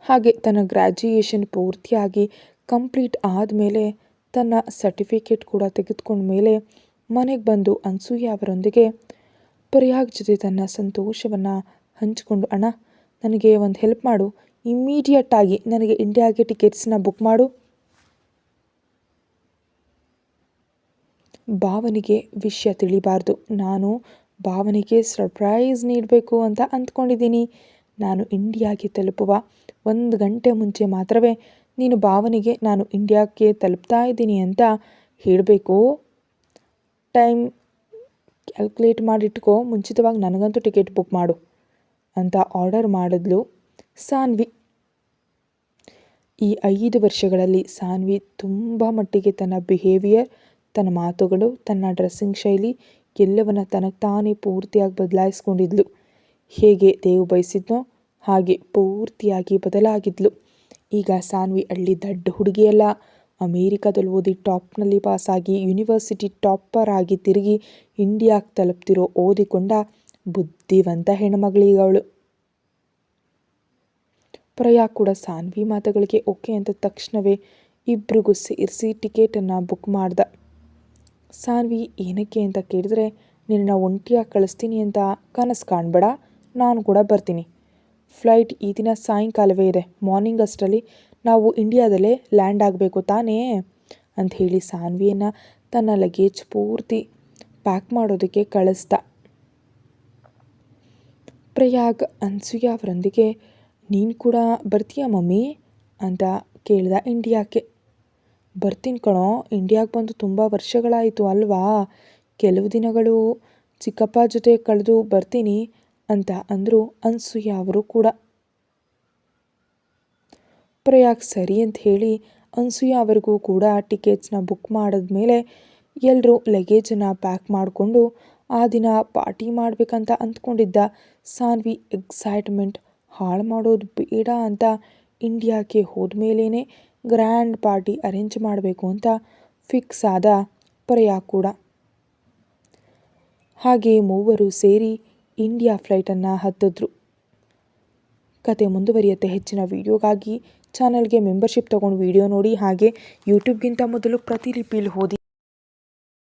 ಹಾಗೆ ತನ್ನ ಗ್ರ್ಯಾಜುಯೇಷನ್ ಪೂರ್ತಿಯಾಗಿ ಕಂಪ್ಲೀಟ್ ಆದಮೇಲೆ ತನ್ನ ಸರ್ಟಿಫಿಕೇಟ್ ಕೂಡ ತೆಗೆದುಕೊಂಡ ಮೇಲೆ ಮನೆಗೆ ಬಂದು ಅನ್ಸೂಯ ಅವರೊಂದಿಗೆ ಪ್ರಯಾಗ್ ಜೊತೆ ತನ್ನ ಸಂತೋಷವನ್ನು ಹಂಚಿಕೊಂಡು, ಅಣ್ಣ ನನಗೆ ಒಂದು ಹೆಲ್ಪ್ ಮಾಡು, ಇಮ್ಮಿಡಿಯೇಟಾಗಿ ನನಗೆ ಇಂಡಿಯಾಗೆ ಟಿಕೆಟ್ಸ್ನ ಬುಕ್ ಮಾಡು, ಭಾವನಿಗೆ ವಿಷಯ ತಿಳಿಬಾರ್ದು, ನಾನು ಭಾವನಿಗೆ ಸರ್ಪ್ರೈಸ್ ನೀಡಬೇಕು ಅಂತ ಅಂದ್ಕೊಂಡಿದ್ದೀನಿ. ನಾನು ಇಂಡಿಯಾಗೆ ತಲುಪುವ 1 ಗಂಟೆ ಮುಂಚೆ ಮಾತ್ರವೇ ನೀನು ಭಾವನಿಗೆ ನಾನು ಇಂಡಿಯಾಕ್ಕೆ ತಲುಪ್ತಾ ಇದ್ದೀನಿ ಅಂತ ಹೇಳಬೇಕು. ಟೈಮ್ ಕ್ಯಾಲ್ಕುಲೇಟ್ ಮಾಡಿಟ್ಕೋ, ಮುಂಚಿತವಾಗಿ ನನಗಂತೂ ಟಿಕೆಟ್ ಬುಕ್ ಮಾಡು ಅಂತ ಆರ್ಡರ್ ಮಾಡಿದ್ಲು ಸಾನ್ವಿ. ಈ 5 ವರ್ಷಗಳಲ್ಲಿ ಸಾನ್ವಿ ತುಂಬ ಮಟ್ಟಿಗೆ ತನ್ನ ಬಿಹೇವಿಯರ್, ತನ್ನ ಮಾತುಗಳು, ತನ್ನ ಡ್ರೆಸ್ಸಿಂಗ್ ಶೈಲಿ ಎಲ್ಲವನ್ನ ತನಗೆ ತಾನೇ ಪೂರ್ತಿಯಾಗಿ ಬದಲಾಯಿಸ್ಕೊಂಡಿದ್ಲು. ಹೇಗೆ ದೇವ್ ಬಯಸಿದ್ನೋ ಹಾಗೆ ಪೂರ್ತಿಯಾಗಿ ಬದಲಾಗಿದ್ಲು. ಈಗ ಸಾನ್ವಿ ಹಳ್ಳಿ ದಡ್ಡ ಹುಡುಗಿಯಲ್ಲ, ಅಮೇರಿಕಾದಲ್ಲಿ ಓದಿ ಟಾಪ್ನಲ್ಲಿ ಪಾಸಾಗಿ ಯೂನಿವರ್ಸಿಟಿ ಟಾಪರ್ ಆಗಿ ತಿರುಗಿ ಇಂಡಿಯಾಕ್ಕೆ ತಲುಪ್ತಿರೋ ಓದಿಕೊಂಡ ಬುದ್ಧಿವಂತ ಹೆಣ್ಮಗಳೀಗ ಅವಳು. ಪ್ರಯಾಗ್ ಕೂಡ ಸಾನ್ವಿ ಮಾತುಗಳಿಗೆ ಓಕೆ ಅಂತ ತಕ್ಷಣವೇ ಇಬ್ರಿಗೂ ಸೇರಿಸಿ ಟಿಕೆಟನ್ನು ಬುಕ್ ಮಾಡ್ದ. ಸಾನ್ವಿ ಏನಕ್ಕೆ ಅಂತ ಕೇಳಿದ್ರೆ, ನಿನ್ನ ಒಂಟಿಯಾಗಿ ಕಳಿಸ್ತೀನಿ ಅಂತ ಕನಸು ಕಾಣಬೇಡ, ನಾನು ಕೂಡ ಬರ್ತೀನಿ. ಫ್ಲೈಟ್ ಈ ದಿನ ಸಾಯಂಕಾಲವೇ ಇದೆ, ಮಾರ್ನಿಂಗ್ ಅಷ್ಟರಲ್ಲಿ ನಾವು ಇಂಡಿಯಾದಲ್ಲೇ ಲ್ಯಾಂಡ್ ಆಗಬೇಕು ತಾನೇ ಅಂತ ಹೇಳಿ ಸಾನ್ವಿಯನ್ನು ತನ್ನ ಲಗೇಜ್ ಪೂರ್ತಿ ಪ್ಯಾಕ್ ಮಾಡೋದಕ್ಕೆ ಕಳಿಸ್ದ. ಪ್ರಯಾಗ್ ಅನ್ಸೂಯ ಅವರೊಂದಿಗೆ ನೀನು ಕೂಡ ಬರ್ತೀಯಾ ಮಮ್ಮಿ ಅಂತ ಕೇಳ್ದ ಇಂಡಿಯಾಕ್ಕೆ. ಬರ್ತೀನಿ ಕಣೋ, ಇಂಡಿಯಾಗೆ ಬಂದು ತುಂಬ ವರ್ಷಗಳಾಯಿತು ಅಲ್ವಾ, ಕೆಲವು ದಿನಗಳು ಚಿಕ್ಕಪ್ಪ ಜೊತೆ ಕಳೆದು ಬರ್ತೀನಿ ಅಂತ ಅಂದರು ಅನ್ಸೂಯ ಅವರು ಕೂಡ. ಪ್ರಯಾಗ್ ಸರಿ ಅಂತ ಹೇಳಿ ಅನ್ಸೂಯ ಅವರಿಗೂ ಕೂಡ ಟಿಕೆಟ್ಸ್ನ ಬುಕ್ ಮಾಡಿದ್ಮೇಲೆ ಎಲ್ಲರೂ ಲಗೇಜನ್ನು ಪ್ಯಾಕ್ ಮಾಡಿಕೊಂಡು ಆ ದಿನ ಪಾರ್ಟಿ ಮಾಡಬೇಕಂತ ಅಂದ್ಕೊಂಡಿದ್ದ ಸಾನ್ವಿ ಎಕ್ಸೈಟ್ಮೆಂಟ್ ಹಾಳು ಮಾಡೋದು ಬೇಡ ಅಂತ ಇಂಡಿಯಾಕ್ಕೆ ಹೋದ್ಮೇಲೇ ಗ್ರ್ಯಾಂಡ್ ಪಾರ್ಟಿ ಅರೇಂಜ್ ಮಾಡಬೇಕು ಅಂತ ಫಿಕ್ಸ್ ಆದ ಪ್ರಯಾಗ್ ಕೂಡ. ಹಾಗೆ ಮೂವರು ಸೇರಿ ಇಂಡಿಯಾ ಫ್ಲೈಟನ್ನು ಹತ್ತಿದ್ರು. ಕತೆ ಮುಂದುವರಿಯುತ್ತೆ. ಹೆಚ್ಚಿನ ವಿಡಿಯೋಗಾಗಿ ಚಾನಲ್ಗೆ ಮೆಂಬರ್ಶಿಪ್ ತೊಗೊಂಡು ವಿಡಿಯೋ ನೋಡಿ. ಹಾಗೆ ಯೂಟ್ಯೂಬ್ಗಿಂತ ಮೊದಲು ಪ್ರತಿಲಿಪಿಲಿ ಓದಿ.